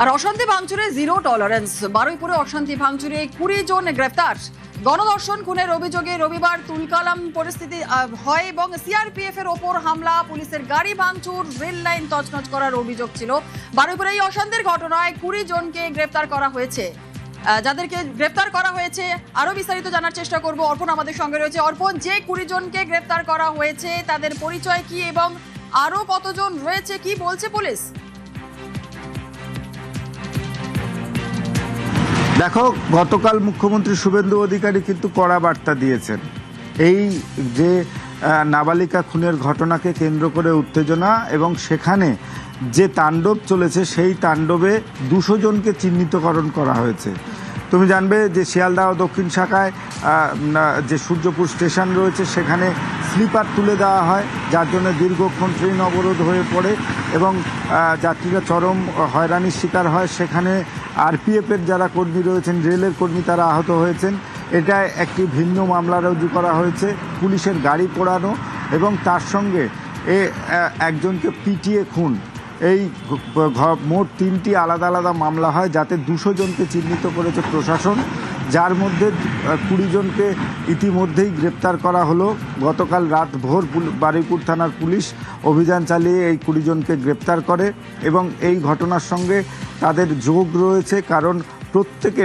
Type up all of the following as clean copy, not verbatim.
আর অশান্তি ভাঙচুরে zero tolerance. বারুইপুরে অশান্তি ভাঙচুরে 20 জন গ্রেফতার। গণধর্ষণ খুনের অভিযোগে রবিবার তুলকালাম পরিস্থিতি হয় এবং সিআরপিএফ এর ওপর হামলা, পুলিশের গাড়ি ভাঙচুর, রেল লাইন তছনছ করার অভিযোগ ছিল। বারুইপুরে এই অশান্তির ঘটনায় 20 জনকে গ্রেফতার করা হয়েছে। যাদেরকে গ্রেফতার করা হয়েছে আরো বিস্তারিত জানার চেষ্টা করব। অর্পণ আমাদের সঙ্গে রয়েছে। অর্পণ, যে 20 জনকে গ্রেফতার করা হয়েছে তাদের পরিচয় কি এবং আরো কতজন রয়েছে, কি বলছে পুলিশ? দেখো, গতকাল মুখ্যমন্ত্রী শুভেন্দু অধিকারী কিন্তু কড়া বার্তা দিয়েছেন। এই যে নাবালিকা খুনের ঘটনাকে কেন্দ্র করে উত্তেজনা এবং সেখানে যে তাণ্ডব চলেছে সেই তাণ্ডবে 200 জনকে চিহ্নিতকরণ করা হয়েছে। তুমি জানবে যে শিয়ালদহ দক্ষিণ শাখায় যে সূর্যপুর স্টেশন রয়েছে সেখানে স্লিপার তুলে দেওয়া হয়, যার জন্য দীর্ঘক্ষণ ট্রেন অবরোধ হয়ে পড়ে এবং যাত্রীরা চরম হয়রানির শিকার হয়। সেখানে আরপিএফের যারা কর্মী রয়েছেন, রেলের কর্মী, তারা আহত হয়েছেন। এটা একটি ভিন্ন মামলা রুজু করা হয়েছে, পুলিশের গাড়ি পোড়ানো এবং তার সঙ্গে একজনকে পিটিয়ে খুন। এই মোট 3টি আলাদা আলাদা মামলা হয়, যাতে 200 জনকে চিহ্নিত করেছে প্রশাসন, যার মধ্যে 20 জনকে ইতিমধ্যেই গ্রেপ্তার করা হলো। গতকাল রাত ভোর বারুইপুর থানার পুলিশ অভিযান চালিয়ে এই 20 জনকে গ্রেপ্তার করে এবং এই ঘটনার সঙ্গে তাদের যোগ রয়েছে, কারণ প্রত্যেকে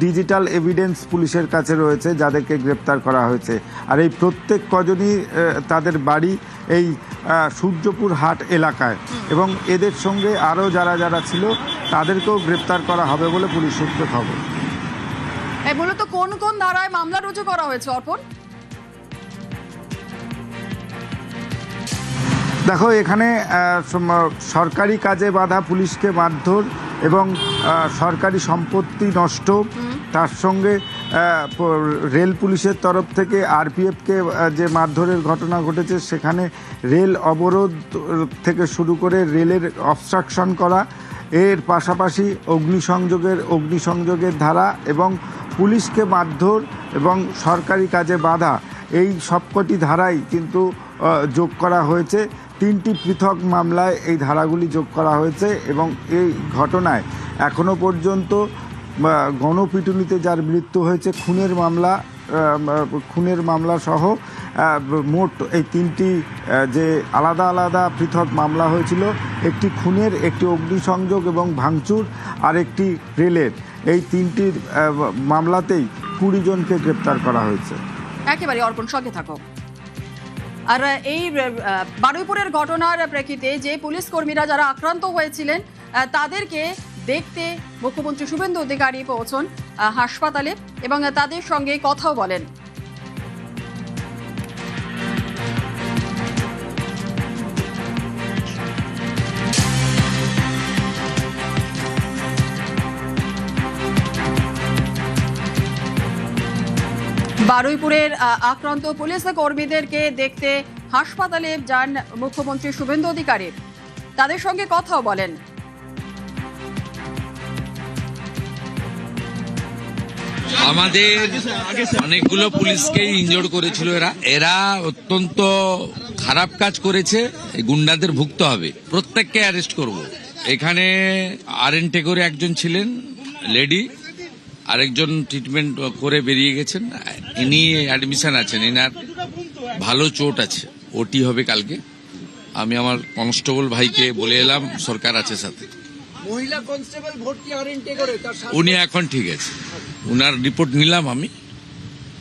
ডিজিটাল এভিডেন্স পুলিশের কাছে রয়েছে যাদেরকে গ্রেপ্তার করা হয়েছে। আর এই প্রত্যেক কজনই তাদের বাড়ি এই সূর্যপুর হাট এলাকায় এবং এদের সঙ্গে আরও যারা যারা ছিল তাদেরকেও গ্রেপ্তার করা হবে বলে পুলিশ সূত্রে খবর। মূলত কোন কোন ধারায় মামলা রুজু করা হয়েছে অর্পণ? দেখো, এখানে সরকারি কাজে বাধা, পুলিশকে মারধর এবং সরকারি সম্পত্তি নষ্ট, তার সঙ্গে রেল পুলিশের তরফ থেকে আরপিএফকে যে মারধরের ঘটনা ঘটেছে সেখানে রেল অবরোধ থেকে শুরু করে রেলের অবস্ট্রাকশন করা, এর পাশাপাশি অগ্নিসংযোগের ধারা এবং পুলিশকে মারধর এবং সরকারি কাজে বাধা, এই সবকটি ধারাই কিন্তু যোগ করা হয়েছে। 3টি পৃথক মামলায় এই ধারাগুলি যোগ করা হয়েছে এবং এই ঘটনায় এখনো পর্যন্ত গণপিটুনিতে যার মৃত্যু হয়েছে, খুনের মামলা সহ মোট এই 3টি যে আলাদা আলাদা পৃথক মামলা হয়েছিল, একটি খুনের, একটি অগ্নিসংযোগ এবং ভাঙচুর, আর একটি রেলের, এই 3টি মামলাতেই 20 জনকে গ্রেপ্তার করা হয়েছে। একেবারে অর্পণ, সঙ্গে থাকো। আর এই বারুইপুরের ঘটনার প্রেক্ষিতে যে পুলিশ কর্মীরা যারা আক্রান্ত হয়েছিলেন তাদেরকে দেখতে মুখ্যমন্ত্রী শুভেন্দু অধিকারী পৌঁছন হাসপাতালে এবং তাদের সঙ্গে কথাও বলেন। বারুইপুরের আক্রান্ত পুলিশ কর্মীদেরকে দেখতে হাসপাতালে যান মুখ্যমন্ত্রী শুভেন্দু অধিকারী, তাদের সঙ্গে কথাও বলেন। আমাদের অনেকগুলো পুলিশকে ইনজোর্ড করেছিল এরা অত্যন্ত খারাপ কাজ করেছে, গুন্ডাদের ভুগতে হবে, প্রত্যেককে অ্যারেস্ট করব। এখানে আরএনটে করে একজন ছিলেন লেডি, আরেকজন ট্রিটমেন্ট করে বেরিয়ে গেছেন, ইনি অ্যাডমিশন আছেন, এনার ভালো চোট আছে, ওটি হবে কালকে। আমি আমার কনস্টেবল ভাইকে বলে এলাম, সরকার আছে সাথে। মহিলা কনস্টেবল ভর্তি আরএনটে করে, উনি এখন ঠিক আছে, উনার রিপোর্ট নিলাম আমি,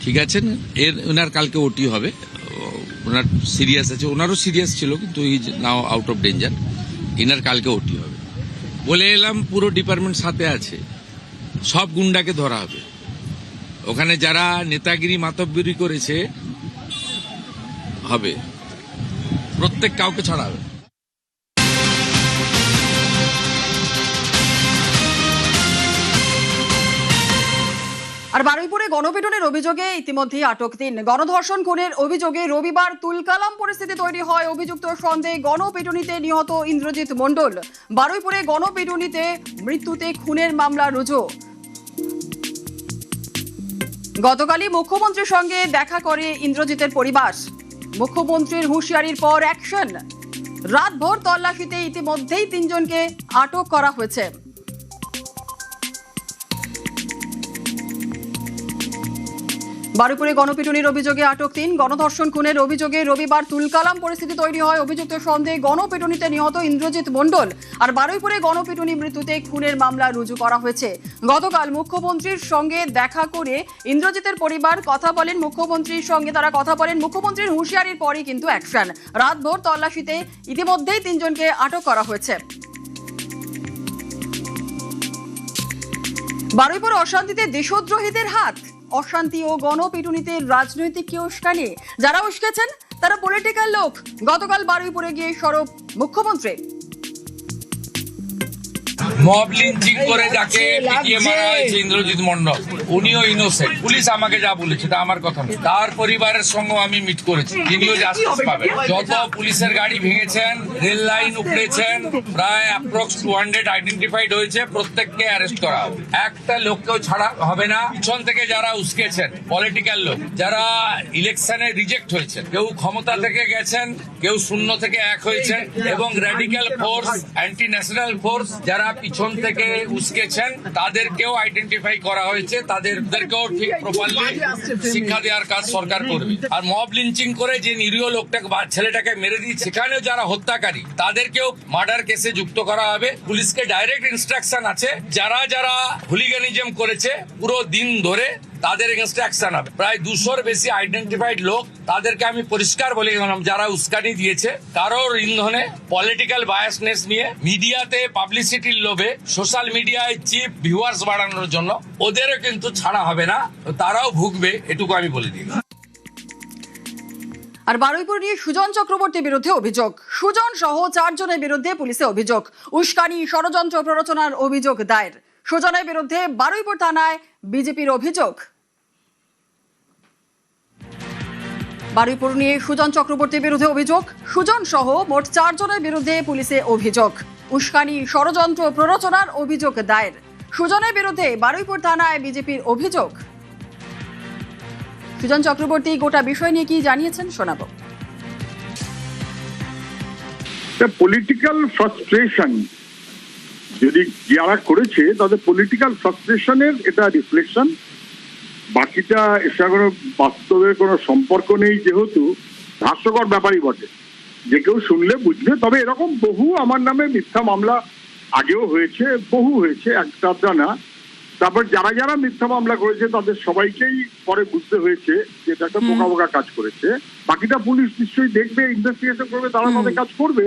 ঠিক আছেন। উনার কালকে ওটি হবে, ওনার সিরিয়াস আছে, ওনারও সিরিয়াস ছিল কিন্তু is now out of danger, inner কালকে ওটি হবে বলে এলাম। পুরো ডিপার্টমেন্ট সাথে আছে, সব গুন্ডাকে ধরা হবে। ওখানে যারা নেতাগিরি মাতব্বরি করেছে হবে, প্রত্যেক কাউকে ছাড়া হবে। আর বারুইপুরে গণপিটুনির অভিযোগে ইতিমধ্যে আটক 3। গণধর্ষণ খুনের অভিযোগে রবিবার তুলকালাম পরিস্থিতি তৈরি হয়। অভিযুক্ত সন্দেহে গণপিটুনিতে নিহত ইন্দ্রজিৎ মণ্ডল। বারুইপুরে গণপিটুনিতে মৃত্যুতে খুনের মামলা রুজু। গতকালই মুখ্যমন্ত্রীর সঙ্গে দেখা করে ইন্দ্রজিতের পরিবার। মুখ্যমন্ত্রীর হুঁশিয়ারির পর অ্যাকশন। রাতভর তল্লাশিতে ইতিমধ্যেই 3 জনকে আটক করা হয়েছে। বারুইপুরে গণপিটুনির অভিযোগে আটক 3। গণধর্ষণ খুনের অভিযোগে রবিবার তুলকালাম পরিস্থিতি তৈরি হয়। অভিযুক্ত সন্দেহে গণপিটুনিতে নিহত ইন্দ্রজিৎ মণ্ডল আর বারুইপুরে গণপিটুনি মৃত্যুতে খুনের মামলা রুজু করা হয়েছে। গতকাল মুখ্যমন্ত্রীর সঙ্গে দেখা করে ইন্দ্রজিতের পরিবার কথা বলেন মুখ্যমন্ত্রীর সঙ্গে। তারা কথা বলেন, মুখ্যমন্ত্রীর হুঁশিয়ারির পরই কিন্তু অ্যাকশন। রাতভর তল্লাশিতে ইতিমধ্যেই 3 জনকে আটক করা হয়েছে। বারুইপুর অশান্তিতে দেশদ্রোহীদের হাত। অশান্তি ও গণপিটুনিতে রাজনৈতিক কেউ উস্কানি। যারা উস্কেছেন তারা পলিটিক্যাল লোক। গতকাল বারুইপুরে গিয়ে সরব মুখ্যমন্ত্রী। মব লিঞ্চিং করে যাকে পিটিয়ে মারা হয়েছে ইন্দ্রজিৎ মণ্ডল, উনিও ইনোসেন্ট। পুলিশ আমাকে যা বলেছে তা আমার কথা নয়, তার পরিবারের সঙ্গে আমি মিট করেছি, তিনিও জাস্টিস পাবেন। যত পুলিশের গাড়ি ভেঙেছেন, রেল লাইন উপড়েছেন, প্রায় অ্যাপ্রক্স 200 আইডেন্টিফাইড হয়েছে, প্রত্যেককে অ্যারেস্ট করা হবে। একটা লোককেও ছাড়া হবে না। পিছন থেকে যারা উস্কেছেন পলিটিক্যাল লোক, যারা ইলেকশনে রিজেক্ট হয়েছেন, কেউ ক্ষমতা থেকে গেছেন, কেউ শূন্য থেকে 1 হয়েছে, এবং radical force, anti national force যারা পিছন থেকে উস্কেছেন তাদেরকেও আইডেন্টিফাই করা হয়েছে। তাদেরকেও ঠিক প্রপারলি শিক্ষা দেওয়ার কাজ সরকার করবে। আর মব লিঞ্চিং করে যে নিরীহ লোকটাকে বা ছেলেটাকে মেরে দিচ্ছে, সেখানেও যারা হত্যাকারী তাদেরকেও মার্ডার কেসে যুক্ত করা হবে। পুলিশকে ডাইরেক্ট ইনস্ট্রাকশন আছে, যারা যারা হুলিগানিজম করেছে পুরো দিন ধরে তাদের এগেনস্টে অ্যাকশন হবে। প্রায় 200-র বেশি আইডেন্টিফাইড লোক, তাদেরকে আমি পরিষ্কার বলে গেলাম, যারা উস্কানি দিয়েছে কারোর ইন্ধনে পলিটিক্যাল বায়াসনেস নিয়ে মিডিয়াতে পাবলিসিটির লোভে সোশ্যাল মিডিয়ায় চিপ ভিউয়ার্স বাড়ানোর জন্য ওদেরও কিন্তু ছাড়া হবে না, তারাও ভুগবে, এটুকু আমি বলে দিই। আর বারুইপুর নিয়ে সুজন চক্রবর্তীর বিরুদ্ধে অভিযোগ। সুজন সহ 4 জনের বিরুদ্ধে পুলিশে অভিযোগ। উস্কানি, ষড়যন্ত্র প্ররোচনার অভিযোগ দায়ের। সুজনের বিরুদ্ধে বারুইপুর থানায় বিজেপির অভিযোগ। বারুইপুর নিয়ে সুজন চক্রবর্তীর বিরুদ্ধে অভিযোগ। সুজন সহ মোট 4 জনের বিরুদ্ধে পুলিশে অভিযোগ। উস্কানি, ষড়যন্ত্র প্ররোচনার অভিযোগ দায়ের। সুজনের বিরুদ্ধে বারুইপুর থানায় বিজেপির অভিযোগ। সুজন চক্রবর্তী গোটা বিষয় নিয়ে কি জানিয়েছেন শোনাবো। পলিটিক্যাল ফ্রাস্ট্রেশন যদি যারা করেছে তাদের পলিটিক্যাল ফ্রাস্ট্রেশনের এটা রিফ্লেকশন। বাকিটা এর সঙ্গে কোনো বাস্তবের কোনো সম্পর্ক নেই, যেহেতু হাস্যকর ব্যাপারই বটে, যে কেউ শুনলে বুঝবে। তবে এরকম বহু আমার নামে মিথ্যা মামলা আগেও হয়েছে, বহু হয়েছে, একটা না। তারপর যারা যারা মিথ্যা মামলা করেছে তাদের সবাইকেই পরে বুঝতে হয়েছে যে এটা একটা বোকা বোকা কাজ করেছে। বাকিটা পুলিশ নিশ্চয়ই দেখবে, ইনভেস্টিগেশন করবে, তারা তাদের কাজ করবে।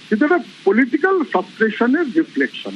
কিন্তু এটা পলিটিক্যাল ফ্রাস্ট্রেশনের রিফ্লেকশন।